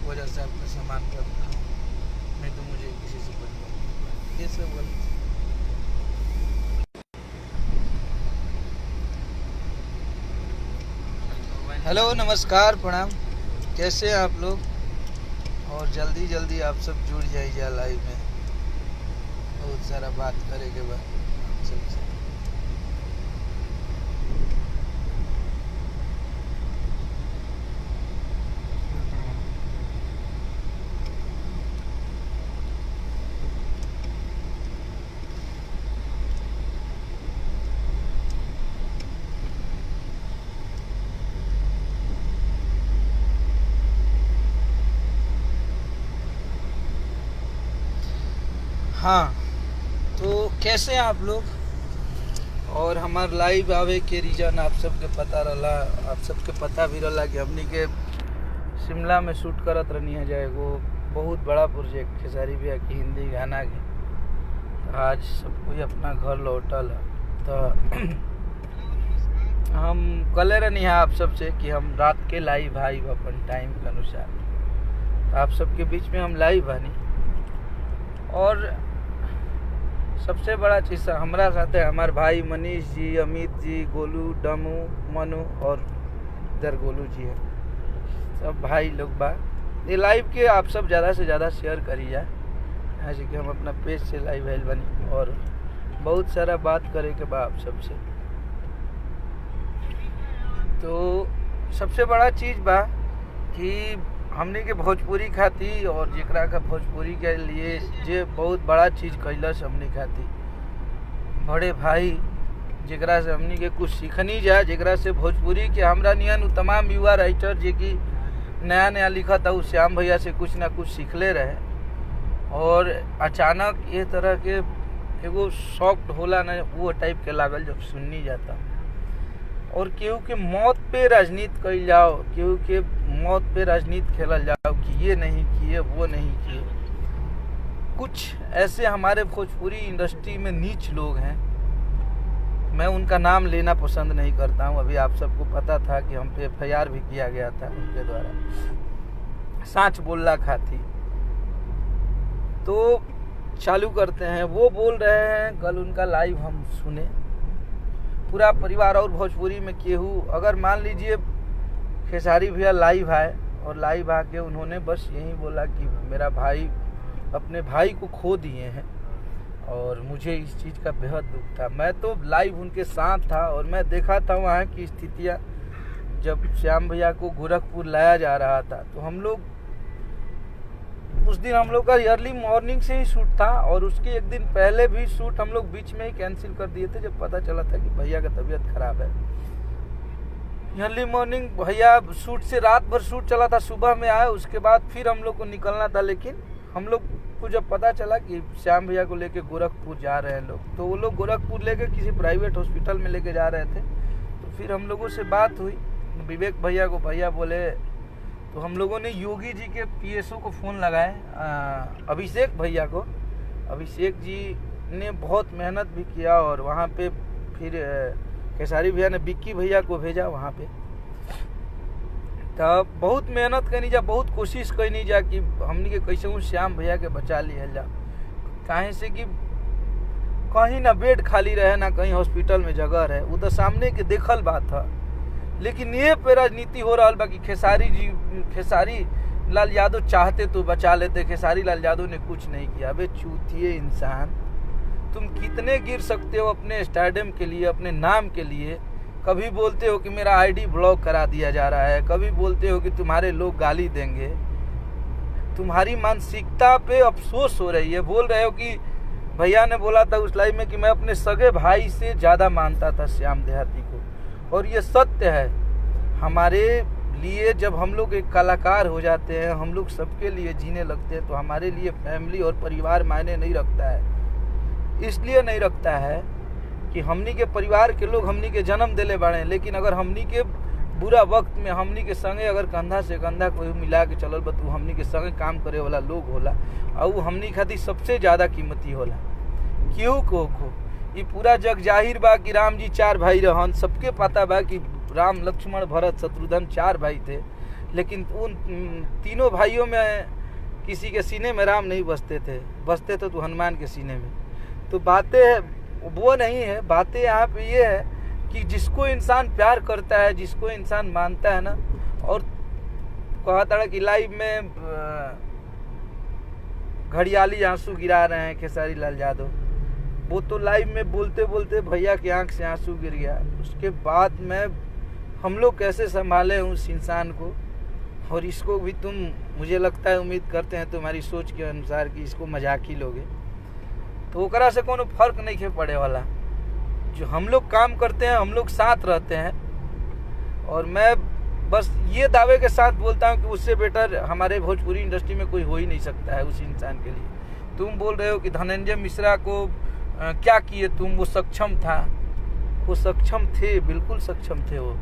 वजह से आपका सामान रखता हूँ, नहीं तो मुझे किसी से परिवार नहीं। ये सब गलत। हेलो, नमस्कार, प्रणाम। कैसे हैं आप लोग? और जल्दी जल्दी आप सब जुड़ जाइए लाइव में, बहुत सारा बात करेंगे बाद सबसे। हाँ, तो कैसे हैं आप लोग? और हमार लाइव आवे के रीजन आप सबके पता रहला, आप सबके पता भी रहला कि हमनी के शिमला में शूट करत रहनी है जाए वो बहुत बड़ा प्रोजेक्ट खेसारी भैया की हिंदी गाना के। तो आज सब कोई अपना घर लौटल है, तो हम कले रहनी है आप सबसे कि हम रात के लाइव आई अपन टाइम के अनुसार। तो आप सबके बीच में हम लाइव आनी, और सबसे बड़ा चीज़ हमारा साथ है हमारे भाई मनीष जी, अमित जी, गोलू, डमू, मनु और इधर गोलू जी है, सब भाई लोग बा। ये लाइव के आप सब ज़्यादा से ज़्यादा शेयर करिए, जैसे कि हम अपना पेज से लाइव आइल बनी और बहुत सारा बात करे के बा आप सबसे। तो सबसे बड़ा चीज़ बा कि हमने के भोजपुरी खाती और जेकरा का भोजपुरी के लिए जे बहुत बड़ा चीज़ कैलस हमने खाती, बड़े भाई जेकरा से हमने के कुछ सीखनी जाए, जेकरा से भोजपुरी के हमरा नियन तमाम युवा राइटर जे कि नया नया लिखा था उस श्याम भैया से कुछ ना कुछ सीखले रहे। और अचानक ये तरह के एगो सॉफ्ट होला ना वो टाइप के लागल जब सुननी जाता, और केहू के मौत पे राजनीति कइल जाओ, केहू के मौत पे राजनीति खेलल जाओ कि ये नहीं किए वो नहीं किए। कुछ ऐसे हमारे भोजपुरी इंडस्ट्री में नीच लोग हैं, मैं उनका नाम लेना पसंद नहीं करता हूँ। अभी आप सबको पता था कि हम पे FIR भी किया गया था उनके द्वारा सांच बोलना खाती। तो चालू करते हैं, वो बोल रहे हैं कल उनका लाइव हम सुने, पूरा परिवार और भोजपुरी में केहू अगर मान लीजिए खेसारी भैया लाइव आए और लाइव आके उन्होंने बस यही बोला कि मेरा भाई अपने भाई को खो दिए हैं और मुझे इस चीज़ का बेहद दुख था। मैं तो लाइव उनके साथ था और मैं देखा था वहाँ की स्थितियाँ। जब श्याम भैया को गोरखपुर लाया जा रहा था तो हम लोग उस दिन हम लोग का अर्ली मॉर्निंग से ही शूट था, और उसके एक दिन पहले भी शूट हम लोग बीच में ही कैंसिल कर दिए थे जब पता चला था कि भैया का तबीयत खराब है। अर्ली मॉर्निंग भैया शूट से रात भर शूट चला था, सुबह में आए, उसके बाद फिर हम लोग को निकलना था। लेकिन हम लोग को जब पता चला कि श्याम भैया को लेके गोरखपुर जा रहे हैं लोग, तो वो लोग गोरखपुर लेके किसी प्राइवेट हॉस्पिटल में लेके जा रहे थे। तो फिर हम लोगों से बात हुई, विवेक भैया को भैया बोले, तो हम लोगों ने योगी जी के PSO को फ़ोन लगाए, अभिषेक भैया को। अभिषेक जी ने बहुत मेहनत भी किया और वहाँ पे फिर खेसारी भैया ने बिक्की भैया को भेजा वहाँ पे। तब बहुत मेहनत करनी जा, बहुत कोशिश करनी जा कि हमने के कैसे श्याम भैया के बचा लिया जा, काहे से कि कहीं ना बेड खाली रहे ना कहीं हॉस्पिटल में जगह रहे, वो तो सामने के देखल बात था। लेकिन ये पे राजनीति हो रहा बा कि खेसारी लाल यादव चाहते तो बचा लेते, खेसारी लाल यादव ने कुछ नहीं किया। अबे चूतिए इंसान, तुम कितने गिर सकते हो अपने स्टारडम के लिए, अपने नाम के लिए। कभी बोलते हो कि मेरा ID ब्लॉक करा दिया जा रहा है, कभी बोलते हो कि तुम्हारे लोग गाली देंगे। तुम्हारी मानसिकता पे अफसोस हो रही है। बोल रहे हो कि भैया ने बोला था उस लाइव में कि मैं अपने सगे भाई से ज़्यादा मानता था श्याम देहाती को, और ये सत्य है। हमारे लिए जब हम लोग एक कलाकार हो जाते हैं, हम लोग सबके लिए जीने लगते हैं, तो हमारे लिए फैमिली और परिवार मायने नहीं रखता है। इसलिए नहीं रखता है कि हमनी के परिवार के लोग हमनी के जन्म दिले बाड़े, लेकिन अगर हमनी के बुरा वक्त में हमनी के संगे अगर कंधा से कंधा कोई मिला के चलल बा, तो हमनी के संगे काम करे वाला लोग होला, और वो हमनी खातिर सबसे ज़्यादा कीमती होला। क्यों को ये पूरा जग जाहिर बा कि राम जी 4 भाई रहन, सबके पता बा कि राम, लक्ष्मण, भरत, शत्रुघ्न 4 भाई थे। लेकिन उन तीनों भाइयों में किसी के सीने में राम नहीं बसते थे, बसते तो हनुमान के सीने में। तो बातें वो नहीं है, बातें यहाँ पे ये है कि जिसको इंसान प्यार करता है, जिसको इंसान मानता है ना, और कहा था कि लाइव में घड़ियाली आंसू गिरा रहे हैं खेसारी लाल यादव, वो तो लाइव में बोलते बोलते भैया की आंख से आंसू गिर गया। उसके बाद में हम लोग कैसे संभाले उस इंसान को, और इसको भी तुम, मुझे लगता है, उम्मीद करते हैं तुम्हारी सोच के अनुसार कि इसको मजाक ही लोगे, तो ओकरा से कोनो फर्क नहीं खे पड़े वाला। जो हम लोग काम करते हैं, हम लोग साथ रहते हैं, और मैं बस ये दावे के साथ बोलता हूँ कि उससे बेटर हमारे भोजपुरी इंडस्ट्री में कोई हो ही नहीं सकता है उस इंसान के लिए। तुम बोल रहे हो कि धनंजय मिश्रा को क्या किए तुम, वो सक्षम था, वो सक्षम थे, बिल्कुल सक्षम थे वो।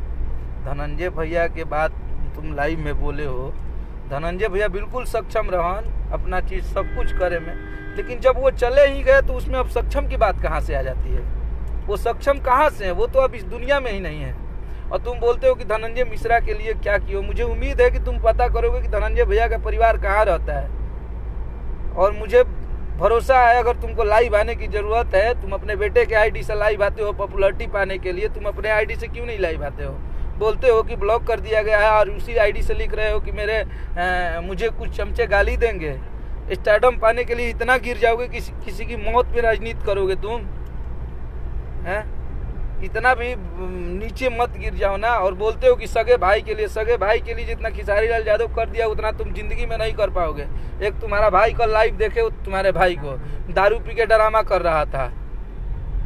धनंजय भैया के बाद तुम लाइव में बोले हो, धनंजय भैया बिल्कुल सक्षम रहन अपना चीज़ सब कुछ करे में, लेकिन जब वो चले ही गए तो उसमें अब सक्षम की बात कहाँ से आ जाती है? वो सक्षम कहाँ से है? वो तो अब इस दुनिया में ही नहीं है। और तुम बोलते हो कि धनंजय मिश्रा के लिए क्या किया। मुझे उम्मीद है कि तुम पता करोगे कि धनंजय भैया का परिवार कहाँ रहता है, और मुझे भरोसा है अगर तुमको लाइव आने की ज़रूरत है, तुम अपने बेटे के आईडी से लाइव आते हो पॉपुलरिटी पाने के लिए, तुम अपने आईडी से क्यों नहीं लाइव आते हो? बोलते हो कि ब्लॉक कर दिया गया है, और उसी आईडी से लिख रहे हो कि मुझे कुछ चमचे गाली देंगे। स्टारडम पाने के लिए इतना गिर जाओगे कि किसी की मौत पे राजनीति करोगे तुम, हैं? इतना भी नीचे मत गिर जाओ ना। और बोलते हो कि सगे भाई के लिए जितना खेसारी लाल यादव कर दिया उतना तुम जिंदगी में नहीं कर पाओगे। एक तुम्हारा भाई कल लाइव देखे, तुम्हारे भाई को दारू पी के ड्रामा कर रहा था,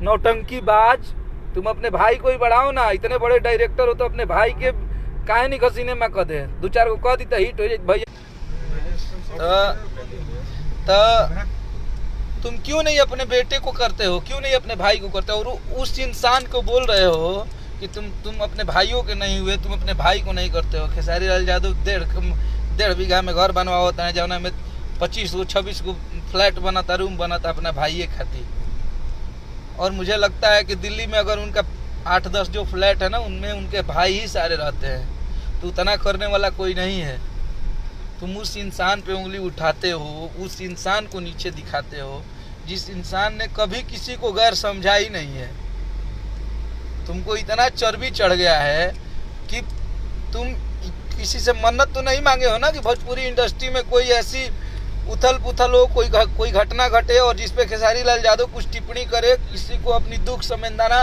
नौटंकी बाज। तुम अपने भाई को ही बढ़ाओ ना, इतने बड़े डायरेक्टर हो तो अपने भाई के काहे नहीं खसीने में कह दे, दो चार को कह दी तो हिट हो जाए भैया। तो तुम क्यों नहीं अपने बेटे को करते हो, क्यों नहीं अपने भाई को करते हो? और उस इंसान को बोल रहे हो कि तुम अपने भाइयों के नहीं हुए, तुम अपने भाई को नहीं करते हो। खेसारी लाल यादव 1.5 बीघा में घर बनवा होता है, जौना में 25 को 26 को फ्लैट बनाता, रूम बनाता अपना भाई खातिर। और मुझे लगता है कि दिल्ली में अगर उनका 8-10 जो फ्लैट है ना, उनमें उनके भाई ही सारे रहते हैं, तो उतना करने वाला कोई नहीं है। तुम उस इंसान पे उंगली उठाते हो, उस इंसान को नीचे दिखाते हो जिस इंसान ने कभी किसी को गैर समझा ही नहीं है। तुमको इतना चर्बी चढ़ गया है कि तुम किसी से मन्नत तो नहीं मांगे हो ना कि भोजपुरी इंडस्ट्री में कोई ऐसी उथल पुथल हो, कोई घटना घटे और जिसपे खेसारी लाल यादव कुछ टिप्पणी करे, किसी को अपनी दुख संवेदना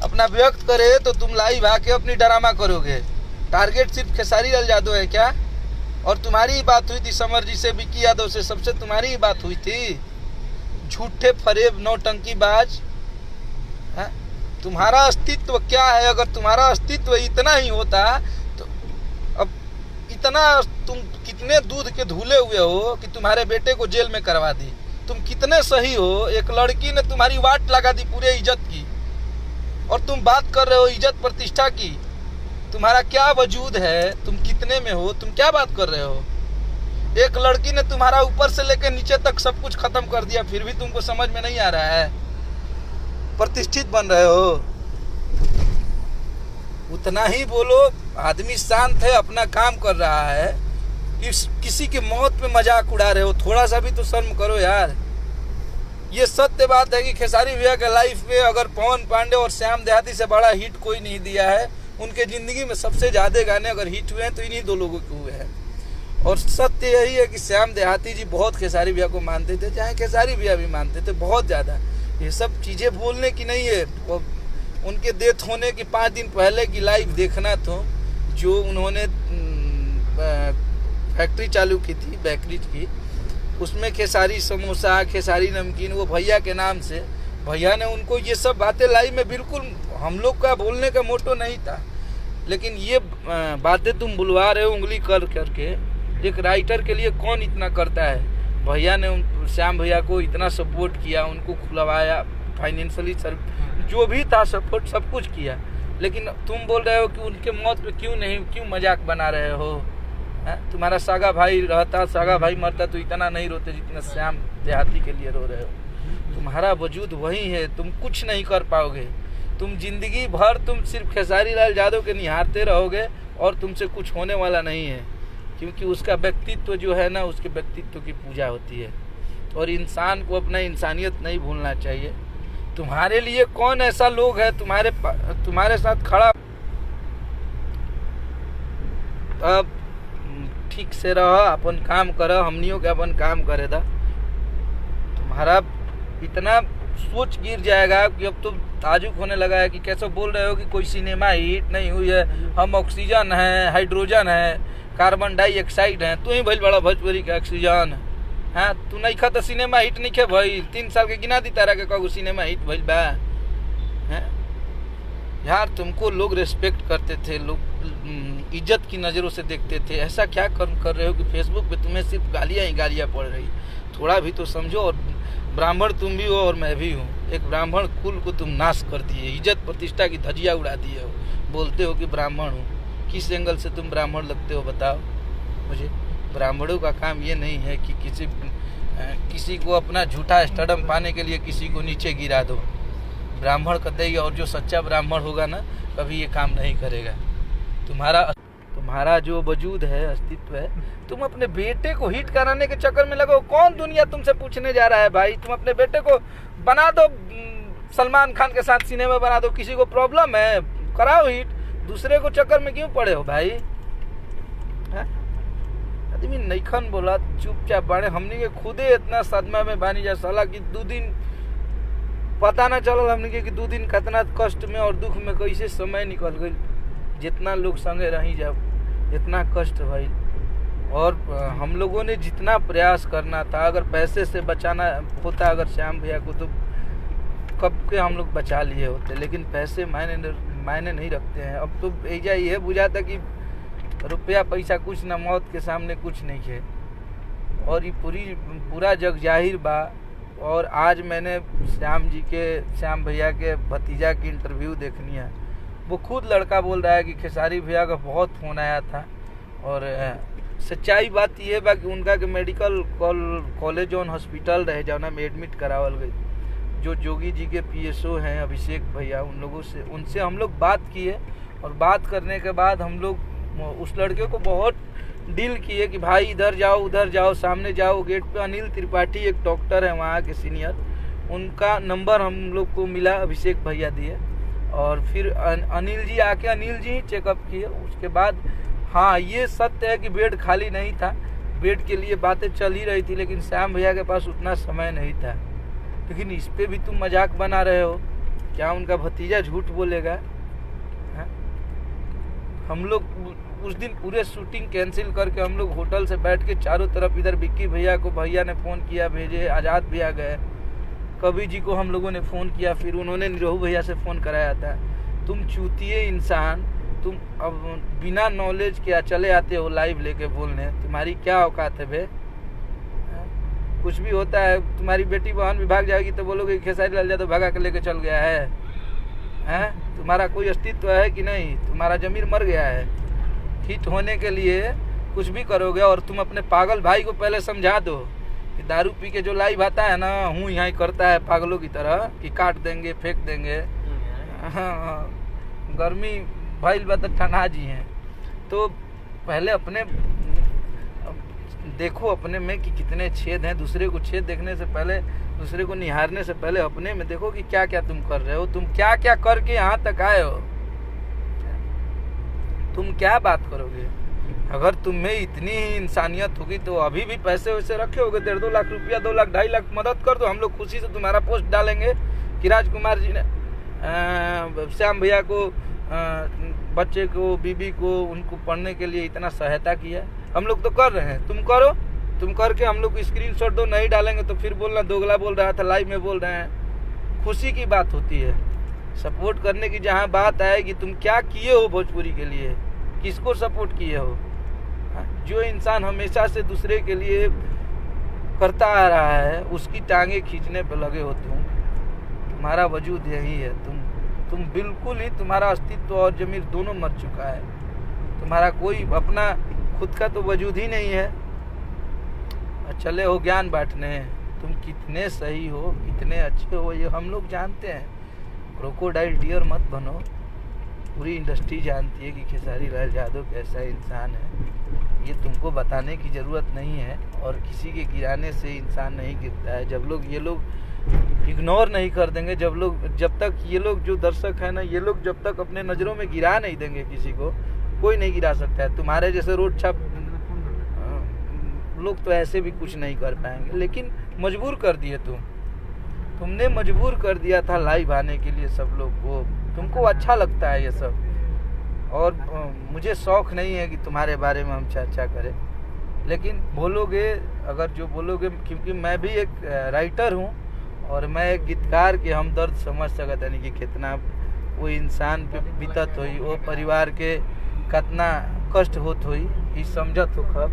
अपना व्यक्त करे, तो तुम लाइव आके अपनी ड्रामा करोगे। टारगेट सिर्फ खेसारी लाल यादव है क्या? और तुम्हारी ही बात हुई थी समर जी से, विक्की यादव से, सबसे तुम्हारी ही बात हुई थी। झूठे फरेब नौटंकीबाज, तुम्हारा अस्तित्व क्या है? अगर तुम्हारा अस्तित्व इतना ही होता तो अब इतना तुम कितने दूध के धुले हुए हो कि तुम्हारे बेटे को जेल में करवा दी। तुम कितने सही हो, एक लड़की ने तुम्हारी वाट लगा दी पूरे इज्जत की, और तुम बात कर रहे हो इज्जत प्रतिष्ठा की। तुम्हारा क्या वजूद है? तुम कितने में हो? तुम क्या बात कर रहे हो? एक लड़की ने तुम्हारा ऊपर से लेकर नीचे तक सब कुछ खत्म कर दिया, फिर भी तुमको समझ में नहीं आ रहा है? प्रतिष्ठित बन रहे हो? उतना ही बोलो। आदमी शांत है, अपना काम कर रहा है, किसी की मौत पे मजाक उड़ा रहे हो। थोड़ा सा भी तो शर्म करो यार। ये सत्य बात है कि खेसारी भैया के लाइफ में अगर पवन पांडे और श्याम देहाती से बड़ा हिट कोई नहीं दिया है। उनके ज़िंदगी में सबसे ज़्यादा गाने अगर हिट हुए हैं तो इन्हीं 2 लोगों के हुए हैं। और सत्य यही है कि श्याम देहाती जी बहुत खेसारी भैया को मानते थे, चाहे खेसारी भैया भी मानते थे बहुत ज़्यादा। ये सब चीज़ें बोलने की नहीं है। उनके डेथ होने की 5 दिन पहले की लाइव देखना, तो जो उन्होंने फैक्ट्री चालू की थी बेकरी की, उसमें खेसारी समोसा, खेसारी नमकीन, वो भैया के नाम से, भैया ने उनको ये सब बातें लाई में, बिल्कुल हम लोग का बोलने का मोटो नहीं था, लेकिन ये बातें तुम बुलवा रहे हो उंगली कर करके। एक राइटर के लिए कौन इतना करता है? भैया ने श्याम भैया को इतना सपोर्ट किया, उनको खुलवाया, फाइनेंशियली जो भी था सपोर्ट सब कुछ किया, लेकिन तुम बोल रहे हो कि उनके मौत पे क्यों मजाक बना रहे हो? तुम्हारा सागा भाई रहता, सागा भाई मरता तो इतना नहीं रोते जितना श्याम देहाती के लिए रो रहे हो। तुम्हारा वजूद वही है, तुम कुछ नहीं कर पाओगे। तुम जिंदगी भर तुम सिर्फ खेसारी लाल यादव के निहारते रहोगे, और तुमसे कुछ होने वाला नहीं है, क्योंकि उसका व्यक्तित्व जो है ना, उसके व्यक्तित्व की पूजा होती है। और इंसान को अपना इंसानियत नहीं भूलना चाहिए। तुम्हारे लिए कौन ऐसा लोग है तुम्हारे साथ खड़ा, अब ठीक से रह, अपन काम कर, हमनियों के अपन काम करे था। तुम्हारा इतना सोच गिर जाएगा कि अब तो ताजुब होने लगा है कि कैसे बोल रहे हो कि कोई सिनेमा हिट नहीं हुई है, हम ऑक्सीजन है, हाइड्रोजन है, कार्बन डाइऑक्साइड है, तू ही भइल बड़ा भोजपुरी का ऑक्सीजन। हाँ, तू नहीं खा तो सिनेमा हिट नहीं खे भइल। 3 साल के गिना दी तारा के कहू सिनेमा हिट भइल बा। यार तुमको लोग रिस्पेक्ट करते थे, लोग इज्जत की नज़रों से देखते थे। ऐसा क्या कर रहे हो कि फेसबुक पे तुम्हें सिर्फ गालियाँ ही गालियाँ पड़ रही। थोड़ा भी तो समझो। और ब्राह्मण तुम भी हो और मैं भी हूँ। एक ब्राह्मण कुल को तुम नाश कर दिए, इज्जत प्रतिष्ठा की धजिया उड़ा दिए हो। बोलते हो कि ब्राह्मण हो। किस एंगल से तुम ब्राह्मण लगते हो बताओ मुझे। ब्राह्मणों का काम ये नहीं है कि किसी को अपना झूठा स्टेडम पाने के लिए किसी को नीचे गिरा दो। ब्राह्मण कतई, और जो सच्चा ब्राह्मण होगा ना, कभी ये काम नहीं करेगा। तुम्हारा जो वजूद है, अस्तित्व है, तुम अपने बेटे को हिट कराने के चक्कर में लगो। कौन दुनिया तुमसे पूछने जा रहा है भाई। तुम अपने बेटे को बना दो, सलमान खान के साथ सिनेमा बना दो। किसी को प्रॉब्लम है, कराओ हिट। दूसरे को चक्कर में क्यों पड़े हो भाई। आदमी नईखन बोला, चुपचाप बाड़े। हमने के खुदे इतना सदमा में बानी जा साला कि 2 दिन पता ना चलल हमने के कि 2 दिन कितना कष्ट में और दुख में कैसे समय निकल गई। जितना लोग संगे रही जब इतना कष्ट भाई। और हम लोगों ने जितना प्रयास करना था, अगर पैसे से बचाना होता अगर श्याम भैया को, तो कब के हम लोग बचा लिए होते। लेकिन पैसे मायने नहीं रखते हैं। अब तो ऐजा ये बुझाता कि रुपया पैसा कुछ ना, मौत के सामने कुछ नहीं है। और ये पूरा जग जाहिर बा। और आज मैंने श्याम भैया के भतीजा की इंटरव्यू देखनी है। वो खुद लड़का बोल रहा है कि खेसारी भैया का बहुत फ़ोन आया था। और सच्चाई बात यह बा कि उनका के मेडिकल कॉलेज और हॉस्पिटल रहे जाना में एडमिट करावल गई। जो जोगी जी के PSO हैं अभिषेक भैया, उनसे हम लोग बात किए। और बात करने के बाद हम लोग उस लड़के को बहुत डील किए कि भाई इधर जाओ उधर जाओ, सामने जाओ। गेट पे अनिल त्रिपाठी एक डॉक्टर है वहाँ के सीनियर, उनका नंबर हम लोग को मिला, अभिषेक भैया दिए। और फिर अनिल जी आके अनिल जी चेकअप किए। उसके बाद हाँ, ये सत्य है कि बेड खाली नहीं था। बेड के लिए बातें चल ही रही थी, लेकिन श्याम भैया के पास उतना समय नहीं था। लेकिन इस पे भी तुम मजाक बना रहे हो। क्या उनका भतीजा झूठ बोलेगा। हम लोग उस दिन पूरे शूटिंग कैंसिल करके हम लोग होटल से बैठ के चारों तरफ, इधर विक्की भैया को भैया ने फ़ोन किया भेजे, आज़ाद भैया गए, कवि जी को हम लोगों ने फ़ोन किया, फिर उन्होंने निरोहू भैया से फ़ोन कराया था। तुम चूतिए इंसान, तुम अब बिना नॉलेज के चले आते हो लाइव लेके बोलने। तुम्हारी क्या औकात है बे। कुछ भी होता है, तुम्हारी बेटी बहन भी भाग जाएगी तो बोलोगे खेसारी लाल यादव भगा के लेके चल गया है। तुम्हारा कोई अस्तित्व है कि नहीं। तुम्हारा जमीर मर गया है। हिट होने के लिए कुछ भी करोगे। और तुम अपने पागल भाई को पहले समझा दो कि दारू पी के जो लाइव आता है ना, हूँ यहाँ करता है पागलों की तरह कि काट देंगे फेंक देंगे। हाँ, गर्मी भाई बात ठंडा जी हैं। तो पहले अपने देखो अपने में कि कितने छेद हैं। दूसरे को छेद देखने से पहले, दूसरे को निहारने से पहले अपने में देखो कि क्या क्या तुम कर रहे हो। तुम क्या क्या करके यहाँ तक आए हो। तुम क्या बात करोगे। अगर तुम में इतनी ही इंसानियत होगी तो अभी भी पैसे वैसे रखे होगे। 1.5-2 लाख रुपया, 2 लाख 2.5 लाख मदद कर दो। हम लोग खुशी से तुम्हारा पोस्ट डालेंगे कि राजकुमार जी ने श्याम भैया को, बच्चे को, बीबी को, उनको पढ़ने के लिए इतना सहायता किया। हम लोग तो कर रहे हैं, तुम करो। तुम करके हम लोग को स्क्रीनशॉट दो। नहीं डालेंगे तो फिर बोलना दोगला बोल रहा था, लाइव में बोल रहे हैं। खुशी की बात होती है। सपोर्ट करने की जहाँ बात आएगी, तुम क्या किए हो भोजपुरी के लिए, किसको सपोर्ट किए हो। जो इंसान हमेशा से दूसरे के लिए करता आ रहा है, उसकी टांगे खींचने पर लगे हो तुम्हारा वजूद यही है। तुम बिल्कुल ही, तुम्हारा अस्तित्व और जमीर दोनों मर चुका है। तुम्हारा कोई अपना खुद का तो वजूद ही नहीं है। चले हो ज्ञान बांटने। तुम कितने सही हो, कितने अच्छे हो, ये हम लोग जानते हैं। क्रोकोडाइल डियर मत बनो। पूरी इंडस्ट्री जानती है कि खेसारी लाल यादव कैसा इंसान है। ये तुमको बताने की ज़रूरत नहीं है, और किसी के गिराने से इंसान नहीं गिरता है। जब लोग ये लोग इग्नोर नहीं कर देंगे, जब तक ये लोग जो दर्शक है ना, ये लोग जब तक अपने नज़रों में गिरा नहीं देंगे किसी को, कोई नहीं गिरा सकता है। तुम्हारे जैसे रोड छाप लोग तो ऐसे भी कुछ नहीं कर पाएंगे, लेकिन मजबूर कर दिए तुमने मजबूर कर दिया था लाइव आने के लिए सब लोग को। तुमको अच्छा लगता है ये सब, और मुझे शौक नहीं है कि तुम्हारे बारे में हम चर्चा करें, लेकिन बोलोगे अगर जो बोलोगे, क्योंकि मैं भी एक राइटर हूँ और मैं एक गीतकार के हम दर्द समझ सकता यानी कि कितना वो इंसान पे बीतत हुई, वो परिवार के कितना कष्ट होत हुई, ये समझत हो। खब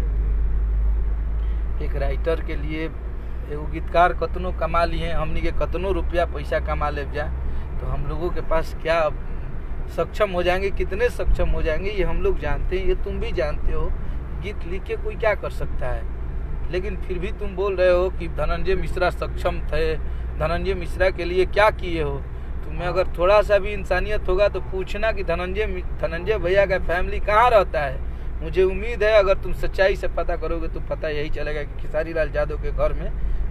एक राइटर के लिए एगो गीतकार कतनो कमा लिए, हमनी के कतनो रुपया पैसा कमा ले जा, तो हम लोगों के पास क्या सक्षम हो जाएंगे, कितने सक्षम हो जाएंगे ये हम लोग जानते हैं, ये तुम भी जानते हो। गीत लिख के कोई क्या कर सकता है, लेकिन फिर भी तुम बोल रहे हो कि धनंजय मिश्रा सक्षम थे, धनंजय मिश्रा के लिए क्या किए हो। तुम्हें अगर थोड़ा सा भी इंसानियत होगा तो पूछना कि धनंजय भैया का फैमिली कहाँ रहता है। मुझे उम्मीद है अगर तुम सच्चाई से पता करोगे तो पता यही चलेगा कि खेसारी लाल यादव के घर में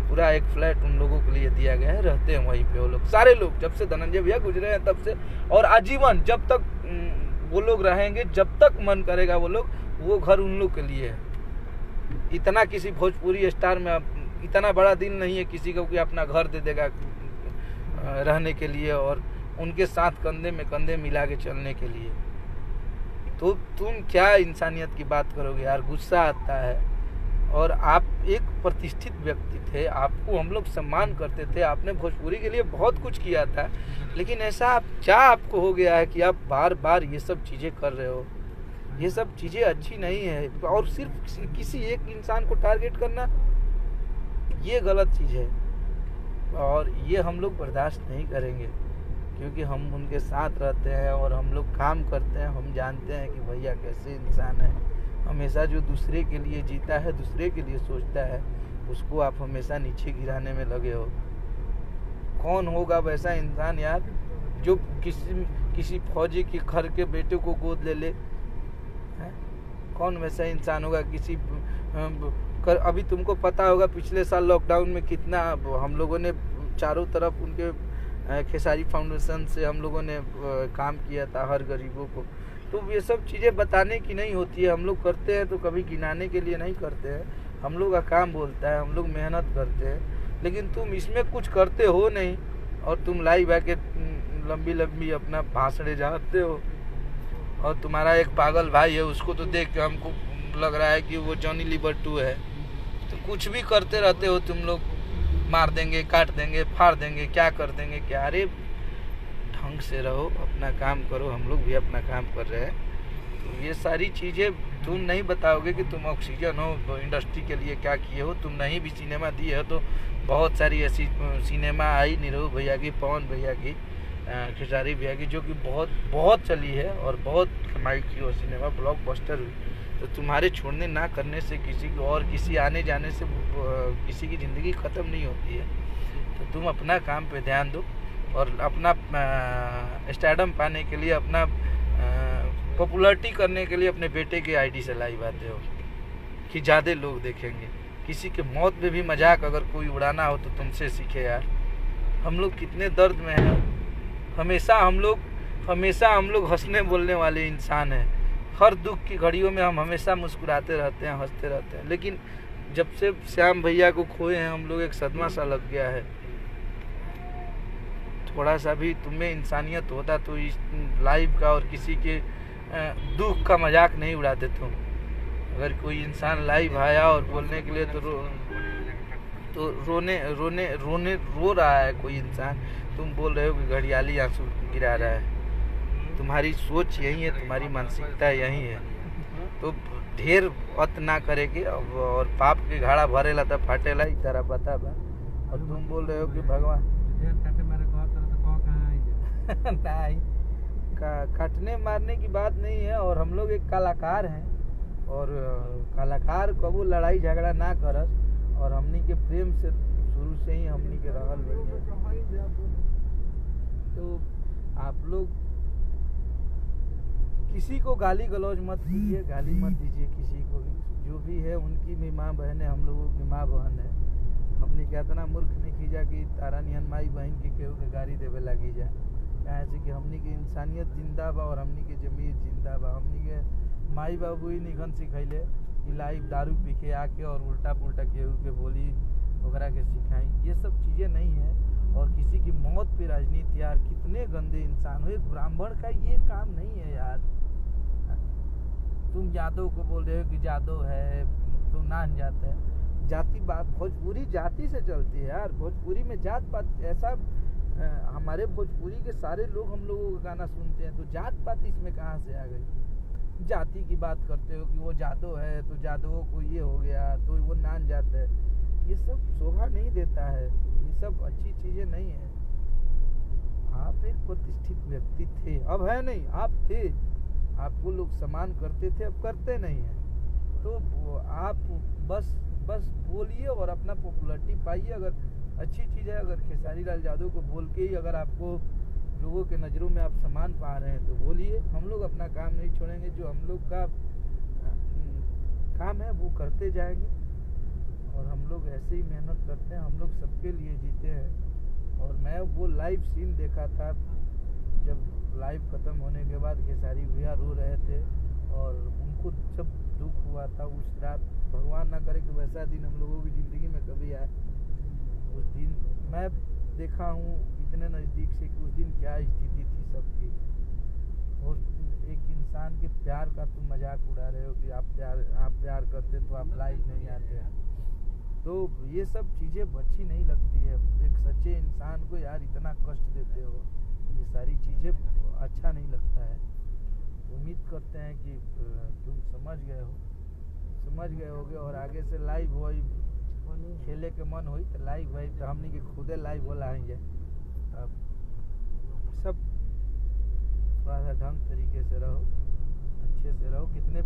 पूरा एक फ्लैट उन लोगों के लिए दिया गया है, रहते हैं वहीं पे वो लोग, सारे लोग, जब से धनंजय भैया गुजरे हैं तब से, और आजीवन जब तक वो लोग रहेंगे, जब तक मन करेगा वो लोग, वो घर उन लोग के लिए है। इतना किसी भोजपुरी स्टार में इतना बड़ा दिल नहीं है किसी को कि अपना घर दे देगा रहने के लिए और उनके साथ कंधे में कंधे मिला के चलने के लिए। तो तुम क्या इंसानियत की बात करोगे यार, गुस्सा आता है। और आप एक प्रतिष्ठित व्यक्ति थे, आपको हम लोग सम्मान करते थे, आपने भोजपुरी के लिए बहुत कुछ किया था, लेकिन ऐसा क्या आपको हो गया है कि आप बार बार ये सब चीज़ें कर रहे हो। ये सब चीज़ें अच्छी नहीं है, और सिर्फ किसी एक इंसान को टारगेट करना ये गलत चीज़ है, और ये हम लोग बर्दाश्त नहीं करेंगे, क्योंकि हम उनके साथ रहते हैं और हम लोग काम करते हैं। हम जानते हैं कि भैया कैसे इंसान है, हमेशा जो दूसरे के लिए जीता है, दूसरे के लिए सोचता है, उसको आप हमेशा नीचे गिराने में लगे हो। कौन होगा वैसा इंसान यार जो किसी फौजी के घर के बेटे को गोद ले ले? कौन वैसा इंसान होगा? अभी तुमको पता होगा पिछले साल लॉकडाउन में कितना हम लोगों ने चारों तरफ उनके खेसारी फाउंडेशन से हम लोगों ने काम किया था हर गरीबों को। तो ये सब चीज़ें बताने की नहीं होती है, हम लोग करते हैं तो कभी गिनाने के लिए नहीं करते हैं। हम लोग का काम बोलता है, हम लोग मेहनत करते हैं, लेकिन तुम इसमें कुछ करते हो नहीं, और तुम लाइव आके लंबी लंबी अपना भाषण जाते हो। और तुम्हारा एक पागल भाई है, उसको तो देख के हमको लग रहा है कि वो जॉनी लीवर 2 है। तो कुछ भी करते रहते हो तुम लोग, मार देंगे, काट देंगे, फाड़ देंगे, क्या कर देंगे क्या। अरे ढंग से रहो, अपना काम करो, हम लोग भी अपना काम कर रहे हैं। तो ये सारी चीज़ें तुम नहीं बताओगे कि तुम ऑक्सीजन हो, इंडस्ट्री के लिए क्या किए हो। तुम नहीं भी सिनेमा दिए हो तो बहुत सारी ऐसी सिनेमा आई नीरव भैया की, पवन भैया की, खेसारी भैया की, जो कि बहुत बहुत चली है और बहुत कमाई की वो सिनेमा, ब्लॉकबस्टर हुई। तो तुम्हारे छोड़ने ना करने से किसी को और किसी आने जाने से किसी की ज़िंदगी ख़त्म नहीं होती है। तो तुम अपना काम पे ध्यान दो, और अपना स्टैडम पाने के लिए, अपना पॉपुलैरिटी करने के लिए अपने बेटे के आईडी से लाइव आते हो कि ज़्यादा लोग देखेंगे। किसी के मौत में भी मजाक अगर कोई उड़ाना हो तो तुमसे सीखे यार। हम लोग कितने दर्द में हैं, हमेशा हम लोग हंसने बोलने वाले इंसान हैं। हर दुख की घड़ियों में हम हमेशा मुस्कुराते रहते हैं, हंसते रहते हैं, लेकिन जब से श्याम भैया को खोए हैं हम लोग, एक सदमा सा लग गया है। थोड़ा सा भी तुम्हें इंसानियत होता तो इस लाइव का और किसी के दुख का मजाक नहीं उड़ाते तुम। अगर कोई इंसान लाइव आया और बोलने के लिए तो रो रहा है कोई इंसान, तुम बोल रहे हो कि घड़ियाली आंसू गिरा रहा है। तुम्हारी सोच यही है, तुम्हारी मानसिकता यही है। तो ढेर अत ना करेगे, और पाप के घाड़ा भरेला तो फाटेला, ही तरह पता बा। और तुम बोल रहे हो कि भगवान नहीं, काटने मारने की बात नहीं है। और हम लोग एक कलाकार हैं, और कलाकार कबू लड़ाई झगड़ा ना करस, और हमनी के प्रेम से शुरू से ही हमनी के रहल बनिए। तो आप लोग किसी को गाली गलौज मत कीजिए, गाली मत दीजिए किसी को भी। जो भी है उनकी भी माँ बहन है, हम लोगों की माँ बहन है। हमने क्या इतना मूर्ख नहीं खींचा कि तारा नियन माई बहन के केहू के गाड़ी देवे लगी जाए। कहे से कि हमनी की इंसानियत जिंदा बा और हमनी के जमीयत जिंदा बा। हमनी के माई बाबू ही निखन सिखैले कि लाइव दारू पी के आके और उल्टा पुल्टा केहू के बोली वगैरह के सिखाई। ये सब चीज़ें नहीं है। और किसी की मौत पे राजनीति, यार कितने गंदे इंसान हो। एक ब्राह्मण का ये काम नहीं है यार। तुम यादव को बोल रहे हो कि यादव है तो नान जाता है। जाति बात भोजपुरी जाति से चलती है यार। भोजपुरी में जात पात ऐसा हमारे भोजपुरी के सारे लोग हम लोगों का गाना सुनते हैं, तो जात पात इसमें कहाँ से आ गई। जाति की बात करते हो कि वो यादव है तो यादवों को ये हो गया तो वो नान जाता है। ये सब शोभा नहीं देता है, ये सब अच्छी चीजें नहीं है। आप एक प्रतिष्ठित व्यक्ति थे, अब है नहीं, आप थे। आपको लोग सम्मान करते थे, अब करते नहीं है। तो आप बस बोलिए और अपना पॉपुलरिटी पाइए। अगर अच्छी चीज़ है, अगर खेसारी लाल यादव को बोल के ही अगर आपको लोगों के नज़रों में आप सम्मान पा रहे हैं तो बोलिए। हम लोग अपना काम नहीं छोड़ेंगे। जो हम लोग का काम है वो करते जाएंगे और हम लोग ऐसे ही मेहनत करते हैं। हम लोग सबके लिए जीते हैं। और मैं वो लाइव सीन देखा था जब लाइव ख़त्म होने के बाद खेसारी भैया रो रहे थे और उनको जब दुख हुआ था उस रात, भगवान ना करे कि वैसा दिन हम लोगों की ज़िंदगी में कभी आए। उस दिन मैं देखा हूँ इतने नज़दीक से कि उस दिन क्या स्थिति थी सबकी। और एक इंसान के प्यार का तुम मजाक उड़ा रहे हो कि आप प्यार करते तो आप लाइव नहीं आते। तो ये सब चीज़ें अच्छी नहीं लगती है। एक सच्चे इंसान को यार इतना कष्ट देते हो, ये सारी चीज़ें अच्छा नहीं लगता है। उम्मीद करते हैं कि तुम समझ गए होगे और आगे से लाइव हो खेले के मन हुई तो लाइव भाई तो हमने के खुदे लाइव बोला है। अब सब थोड़ा सा ढंग तरीके से रहो, अच्छे से रहो। कितने